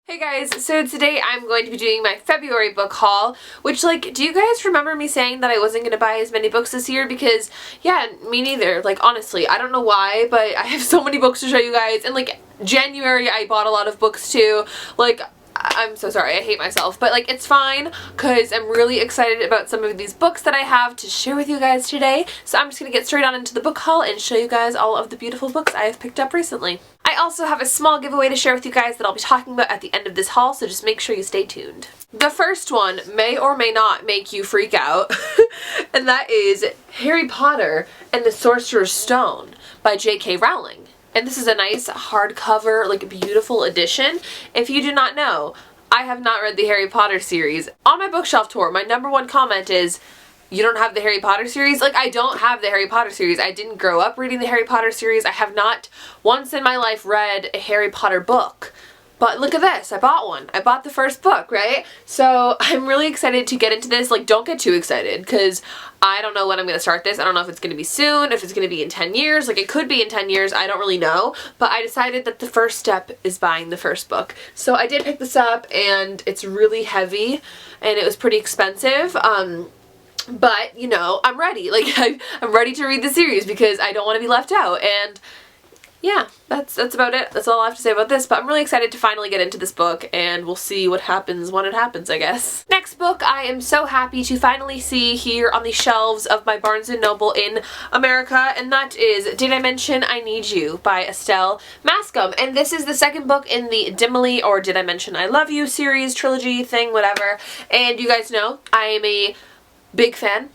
Hey guys, so today I'm going to be doing my February book haul, which, like, do you guys remember me saying that I wasn't going to buy as many books this year? Because, yeah, me neither. Like, honestly, I don't know why, but I have so many books to show you guys, and, like, January I bought a lot of books too. Like, I'm so sorry, I hate myself, but like it's fine because I'm really excited about some of these books that I have to share with you guys today. So I'm just going to get straight on into the book haul and show you guys all of the beautiful books I have picked up recently. I also have a small giveaway to share with you guys that I'll be talking about at the end of this haul, so just make sure you stay tuned. The first one may or may not make you freak out, and that is Harry Potter and the Sorcerer's Stone by J.K. Rowling. And this is a nice hardcover, like, beautiful edition. If you do not know, I have not read the Harry Potter series. On my bookshelf tour, my #1 comment is, you don't have the Harry Potter series? Like, I don't have the Harry Potter series. I didn't grow up reading the Harry Potter series. I have not once in my life read a Harry Potter book. But look at this, I bought one. I bought the first book, right? So I'm really excited to get into this. Like, don't get too excited because I don't know when I'm going to start this. I don't know if it's going to be soon, if it's going to be in 10 years. Like, it could be in 10 years. I don't really know. But I decided that the first step is buying the first book. So I did pick this up, and it's really heavy, and it was pretty expensive. But, you know, I'm ready. Like, I'm ready to read the series because I don't want to be left out. And yeah, that's about it. That's all I have to say about this, but I'm really excited to finally get into this book, and we'll see what happens when it happens, I guess. Next book I am so happy to finally see here on the shelves of my Barnes & Noble in America, and that is Did I Mention I Need You by Estelle Mascom. And this is the second book in the Dimly or Did I Mention I Love You series, trilogy thing, whatever. And you guys know I am a big fan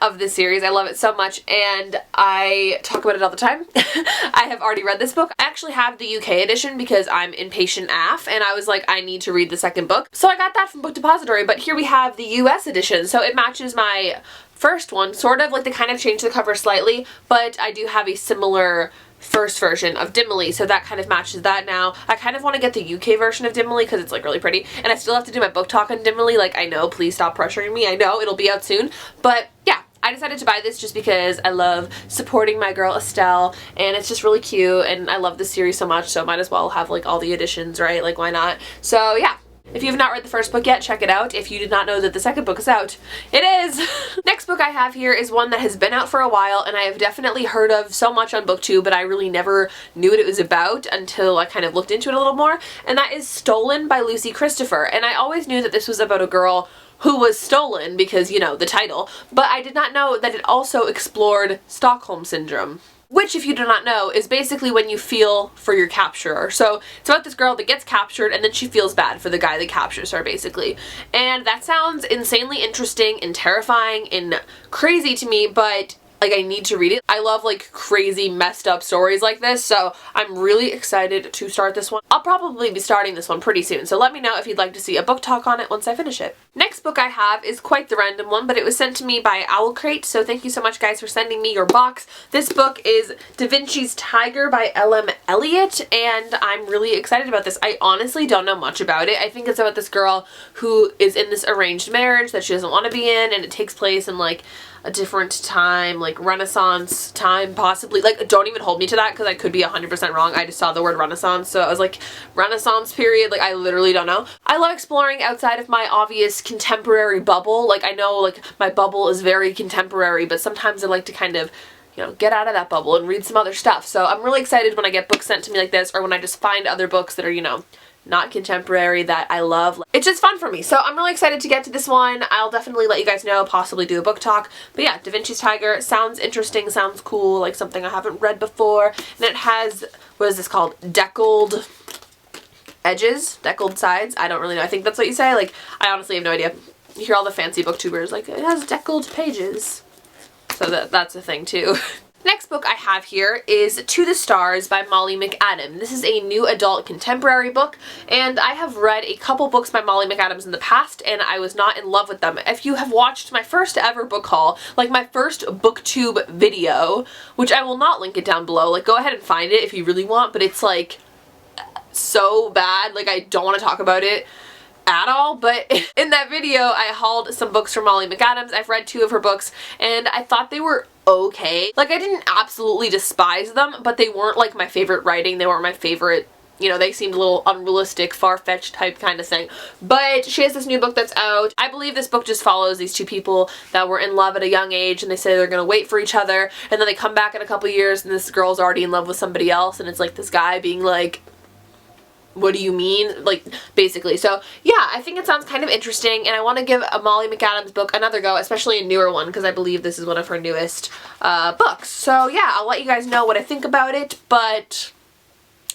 of this series. I love it so much, and I talk about it all the time. I have already read this book. I actually have the UK edition because I'm impatient AF, and I was like, I need to read the second book. So I got that from Book Depository, but here we have the US edition, so it matches my first one, sort of. Like, they kind of changed the cover slightly, but I do have a similar first version of Dimly, so that kind of matches that now. I kind of want to get the UK version of Dimly because it's like really pretty, and I still have to do my book talk on Dimly. Like, I know, please stop pressuring me. I know it'll be out soon, but yeah, I decided to buy this just because I love supporting my girl Estelle, and it's just really cute, and I love this series so much, so might as well have like all the editions, right? Like, why not? So yeah. If you have not read the first book yet, check it out. If you did not know that the second book is out, it is! Next book I have here is one that has been out for a while, and I have definitely heard of so much on BookTube, but I really never knew what it was about until I kind of looked into it a little more, and that is Stolen by Lucy Christopher. And I always knew that this was about a girl who was stolen because, you know, the title, but I did not know that it also explored Stockholm Syndrome, which, if you do not know, is basically when you feel for your capturer. So it's about this girl that gets captured, and then she feels bad for the guy that captures her, basically. And that sounds insanely interesting and terrifying and crazy to me, but like, I need to read it. I love like crazy messed up stories like this, so I'm really excited to start this one. I'll probably be starting this one pretty soon, so let me know if you'd like to see a book talk on it once I finish it. Next book I have is quite the random one, but it was sent to me by Owl Crate, so thank you so much, guys, for sending me your box. This book is DaVinci's Tiger by L.M. Eliot, and I'm really excited about this. I honestly don't know much about it. I think it's about this girl who is in this arranged marriage that she doesn't want to be in, and it takes place in like a different time, like Renaissance time, possibly. Like, don't even hold me to that because I could be 100% wrong. I just saw the word Renaissance, so I was like, Renaissance period? Like, I literally don't know. I love exploring outside of my obvious contemporary bubble. Like, I know, like, my bubble is very contemporary, but sometimes I like to kind of, you know, get out of that bubble and read some other stuff. So I'm really excited when I get books sent to me like this, or when I just find other books that are, you know, not contemporary that I love. It's just fun for me, so I'm really excited to get to this one. I'll definitely let you guys know, possibly do a book talk. But yeah, DaVinci's Tiger sounds interesting, sounds cool, like something I haven't read before. And it has, what is this called? Deckled edges? Deckled sides? I don't really know. I think that's what you say. Like, I honestly have no idea. You hear all the fancy booktubers like, it has deckled pages. So that's a thing too. Next book I have here is To the Stars by Molly McAdam. This is a new adult contemporary book, and I have read a couple books by Molly McAdams in the past, and I was not in love with them. If you have watched my first ever book haul, like my first BookTube video, which I will not link it down below, like, go ahead and find it if you really want, but it's like so bad, like, I don't want to talk about it at all, but in that video I hauled some books from Molly McAdams. I've read 2 of her books, and I thought they were okay. Like, I didn't absolutely despise them, but they weren't like my favorite writing. They weren't my favorite you know, they seemed a little unrealistic, far-fetched type kind of thing. But she has this new book that's out. I believe this book just follows these two people that were in love at a young age, and they say they're gonna wait for each other, and then they come back in a couple years and this girl's already in love with somebody else, and it's like this guy being like, what do you mean? Like, basically. So, yeah, I think it sounds kind of interesting, and I want to give a Molly McAdams book another go, especially a newer one, because I believe this is one of her newest books. So, yeah, I'll let you guys know what I think about it, but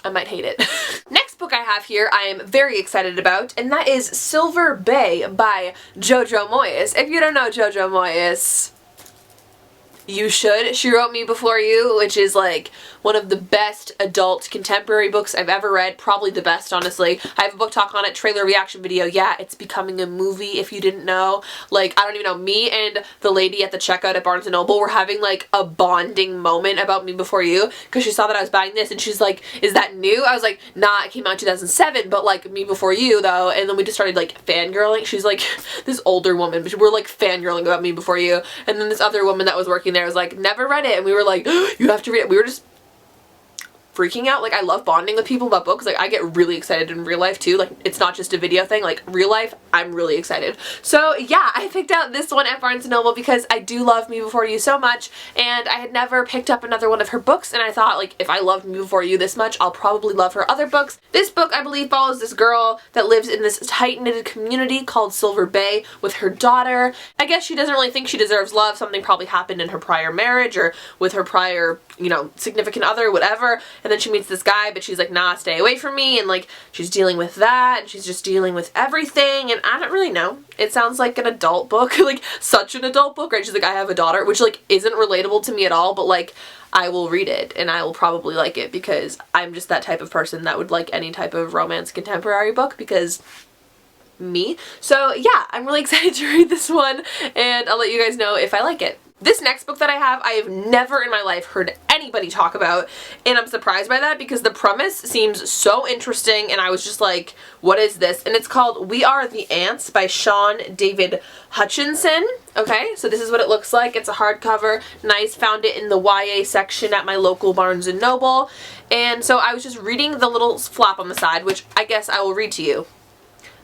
I might hate it. Next book I have here I am very excited about, and that is Silver Bay by Jojo Moyes. If you don't know Jojo Moyes, you should. She wrote Me Before You, which is like one of the best adult contemporary books I've ever read. Probably the best, honestly. I have a book talk on it, trailer reaction video. Yeah, it's becoming a movie if you didn't know. Like, I don't even know, me and the lady at the checkout at Barnes & Noble were having like a bonding moment about Me Before You, because she saw that I was buying this and she's like, is that new? I was like, nah, it came out in 2007, but like Me Before You though. And then we just started like fangirling. She's like this older woman, but we're like fangirling about Me Before You. And then this other woman that was working there was like, never read it, and we were like, oh, you have to read it. We were just freaking out. Like, I love bonding with people about books. Like, I get really excited in real life too. Like, it's not just a video thing. Like, real life, I'm really excited. So yeah, I picked out this one at Barnes & Noble because I do love Me Before You so much, and I had never picked up another one of her books, and I thought, like, if I loved Me Before You this much, I'll probably love her other books. This book, I believe, follows this girl that lives in this tight-knitted community called Silver Bay with her daughter. I guess she doesn't really think she deserves love. Something probably happened in her prior marriage or with her prior, you know, significant other, whatever. And then she meets this guy, but she's like, nah, stay away from me. And like, she's dealing with that, and she's just dealing with everything. And I don't really know. It sounds like an adult book, like such an adult book, right? She's like, I have a daughter, which like isn't relatable to me at all, but like, I will read it and I will probably like it because I'm just that type of person that would like any type of romance contemporary book because me. So yeah, I'm really excited to read this one, and I'll let you guys know if I like it. This next book that I have never in my life heard anybody talk about, and I'm surprised by that because the premise seems so interesting, and I was just like, what is this? And it's called We Are the Ants by Sean David Hutchinson. Okay, so this is what it looks like. It's a hardcover. Nice. Found it in the YA section at my local Barnes & Noble. And so I was just reading the little flap on the side, which I guess I will read to you.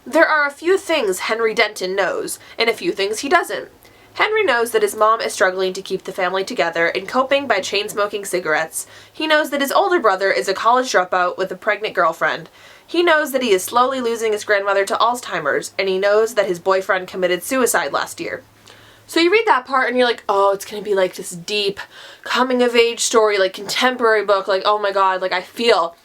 There are a few things Henry Denton knows, and a few things he doesn't. Henry knows that his mom is struggling to keep the family together and coping by chain-smoking cigarettes. He knows that his older brother is a college dropout with a pregnant girlfriend. He knows that he is slowly losing his grandmother to Alzheimer's, and he knows that his boyfriend committed suicide last year. So you read that part and you're like, oh, it's gonna be like this deep coming-of-age story, like contemporary book, like, oh my god, like I feel...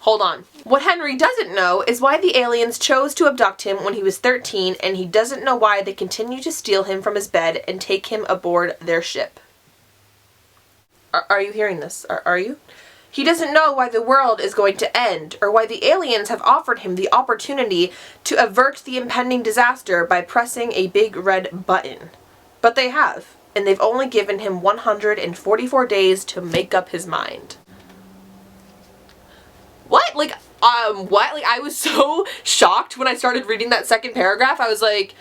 Hold on. What Henry doesn't know is why the aliens chose to abduct him when he was 13, and he doesn't know why they continue to steal him from his bed and take him aboard their ship. Are you hearing this? Are you? He doesn't know why the world is going to end, or why the aliens have offered him the opportunity to avert the impending disaster by pressing a big red button. But they have, and they've only given him 144 days to make up his mind. What? Like, what? Like, I was so shocked when I started reading that second paragraph. I was like,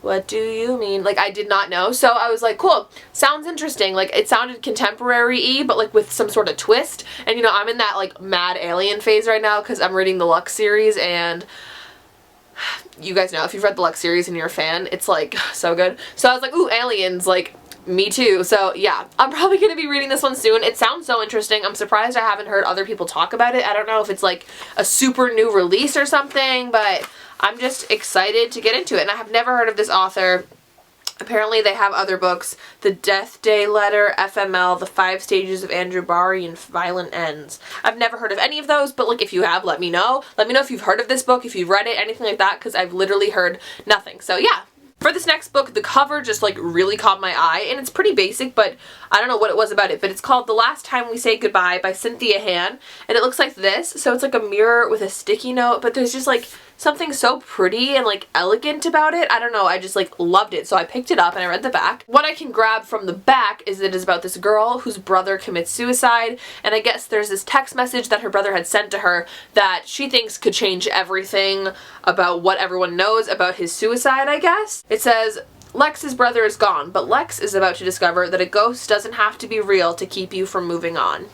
what do you mean? Like, I did not know. So I was like, cool. Sounds interesting. Like, it sounded contemporary-y, but like with some sort of twist. And you know, I'm in that like mad alien phase right now because I'm reading the Lux series, and you guys know, if you've read the Lux series and you're a fan, it's like so good. So I was like, ooh, aliens, like, me too. So yeah, I'm probably going to be reading this one soon. It sounds so interesting. I'm surprised I haven't heard other people talk about it. I don't know if it's like a super new release or something, but I'm just excited to get into it. And I have never heard of this author. Apparently they have other books. The Death Day Letter, FML, The 5 Stages of Andrew Barry, and Violent Ends. I've never heard of any of those, but like if you have, let me know. Let me know if you've heard of this book, if you've read it, anything like that, because I've literally heard nothing. So yeah. For this next book, the cover just like really caught my eye, and it's pretty basic, but I don't know what it was about it, but it's called The Last Time We Say Goodbye by Cynthia Han, and it looks like this. So it's like a mirror with a sticky note, but there's just like something so pretty and like elegant about it. I don't know, I just like loved it. So I picked it up and I read the back. What I can grab from the back is it is about this girl whose brother commits suicide, and I guess there's this text message that her brother had sent to her that she thinks could change everything about what everyone knows about his suicide, I guess. It says, Lex's brother is gone, but Lex is about to discover that a ghost doesn't have to be real to keep you from moving on.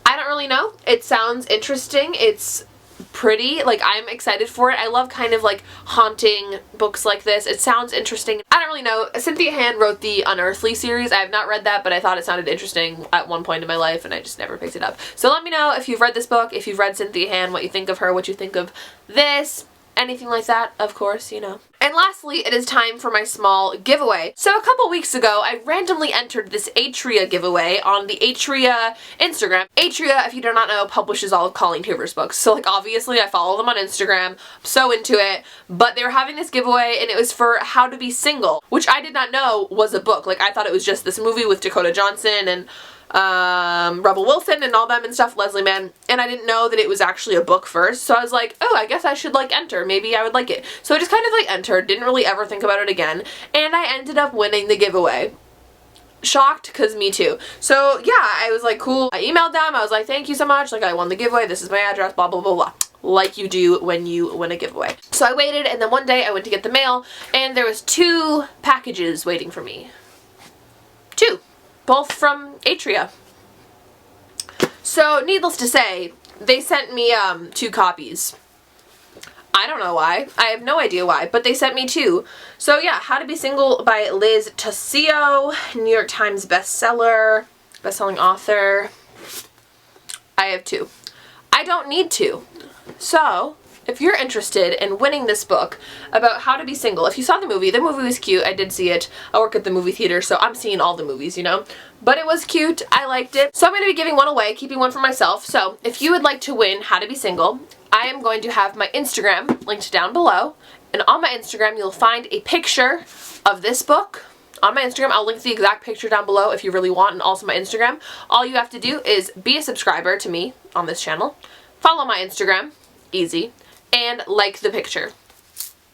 I don't really know. It sounds interesting. It's pretty. Like, I'm excited for it. I love kind of like haunting books like this. It sounds interesting. I don't really know. Cynthia Han wrote the Unearthly series. I have not read that, but I thought it sounded interesting at one point in my life and I just never picked it up. So let me know if you've read this book, if you've read Cynthia Han, what you think of her, what you think of this, anything like that, of course, you know. And lastly, it is time for my small giveaway. So a couple weeks ago, I randomly entered this Atria giveaway on the Atria Instagram. Atria, if you do not know, publishes all of Colleen Hoover's books. So like obviously I follow them on Instagram, I'm so into it, but they were having this giveaway and it was for How to Be Single, which I did not know was a book. Like I thought it was just this movie with Dakota Johnson and Rebel Wilson and all them and stuff, Leslie Mann, and I didn't know that it was actually a book first, so I was like, oh, I guess I should like enter, maybe I would like it. So I just kind of like entered, didn't really ever think about it again, and I ended up winning the giveaway. Shocked, because me too. So yeah, I was like, cool. I emailed them, I was like, thank you so much, like I won the giveaway, this is my address, blah blah blah blah. Like you do when you win a giveaway. So I waited, and then one day I went to get the mail, and there was 2 packages waiting for me. 2. Both from Atria. So, needless to say, they sent me 2 copies. I don't know why. I have no idea why, but they sent me 2. So yeah, How to Be Single by Liz Tossio, New York Times bestseller, best-selling author. I have 2. I don't need 2. So, if you're interested in winning this book about how to be single, if you saw the movie was cute, I did see it. I work at the movie theater, so I'm seeing all the movies, you know. But it was cute, I liked it. So I'm going to be giving one away, keeping one for myself. So if you would like to win How to Be Single, I am going to have my Instagram linked down below. And on my Instagram, you'll find a picture of this book. On my Instagram, I'll link the exact picture down below if you really want, and also my Instagram. All you have to do is be a subscriber to me on this channel, follow my Instagram, easy, and like the picture.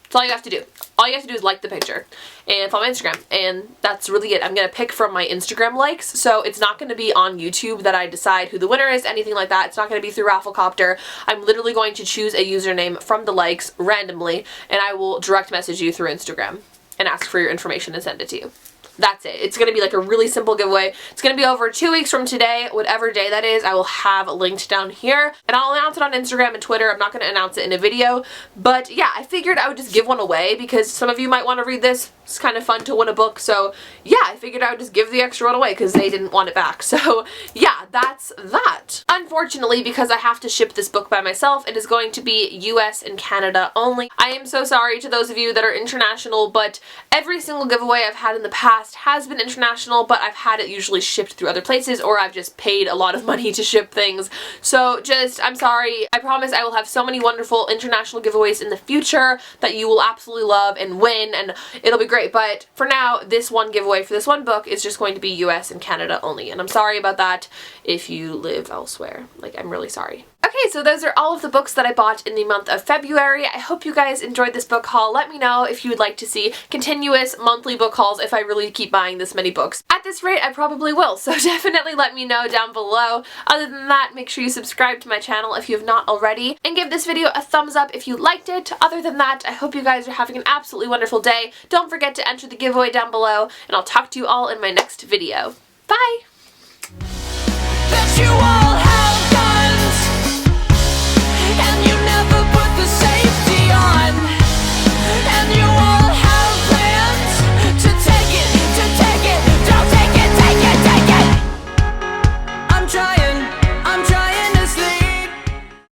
That's all you have to do. All you have to do is like the picture and follow my Instagram, and that's really it. I'm going to pick from my Instagram likes, so it's not going to be on YouTube that I decide who the winner is, anything like that. It's not going to be through Rafflecopter. I'm literally going to choose a username from the likes randomly, and I will direct message you through Instagram and ask for your information and send it to you. That's it. It's going to be like a really simple giveaway. It's going to be over 2 weeks from today, whatever day that is. I will have linked down here, and I'll announce it on Instagram and Twitter. I'm not going to announce it in a video, but yeah, I figured I would just give one away because some of you might want to read this. It's kind of fun to win a book, so yeah, I figured I would just give the extra one away because they didn't want it back. So yeah, that's that. Unfortunately, because I have to ship this book by myself, it is going to be US and Canada only. I am so sorry to those of you that are international, but every single giveaway I've had in the past has been international, but I've had it usually shipped through other places, or I've just paid a lot of money to ship things. So I'm sorry. I promise I will have so many wonderful international giveaways in the future that you will absolutely love and win, and it'll be great. But for now, this one giveaway for this one book is just going to be US and Canada only, and I'm sorry about that if you live elsewhere. Like, I'm really sorry. Okay, so those are all of the books that I bought in the month of February. I hope you guys enjoyed this book haul. Let me know if you would like to see continuous monthly book hauls if I really keep buying this many books. At this rate, I probably will, so definitely let me know down below. Other than that, make sure you subscribe to my channel if you have not already, and give this video a thumbs up if you liked it. Other than that, I hope you guys are having an absolutely wonderful day. Don't forget to enter the giveaway down below, and I'll talk to you all in my next video. Bye!